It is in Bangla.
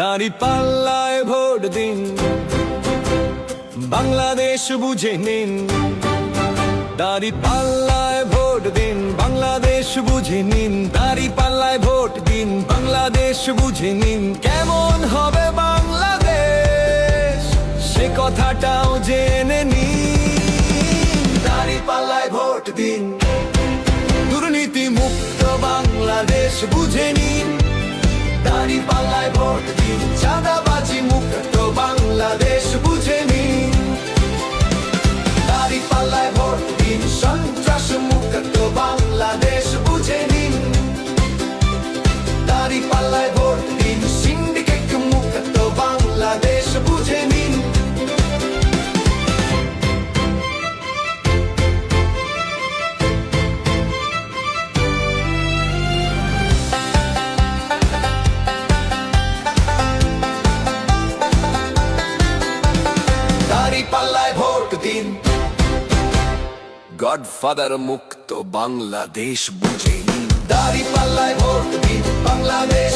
দাঁড়িপাল্লায় ভোট দিন, বাংলাদেশ বুঝে নিন। দাঁড়িপাল্লায় ভোট দিন, বাংলাদেশ বুঝে নিন। দাঁড়িপাল্লায় ভোট দিন, বাংলাদেশ বুঝে নিন। কেমন হবে বাংলাদেশ, সে কথাটাও জেনে নিন। দাঁড়িপাল্লায় ভোট দিন, দুর্নীতি মুক্ত বাংলাদেশ বুঝে নিন। দাঁড়িপাল্লায় ভোট দিন, চাঁদাবাজি মুক্ত বাংলাদেশ বুঝে নিন। দাঁড়িপাল্লায় ভোট দিন, সন্ত্রাস মুক্ত বাংলাদেশ বুঝে নিন। দাঁড়িপাল্লায় ভোট দিন, সিন্ডিকেট মুক্ত বাংলাদেশ বুঝে নিন। দাঁড়িপাল্লায় ভোট দিন, গডফাদার মুক্ত বাংলাদেশ বুঝে নিন। দাঁড়িপাল্লায় ভোট দিন, বাংলাদেশ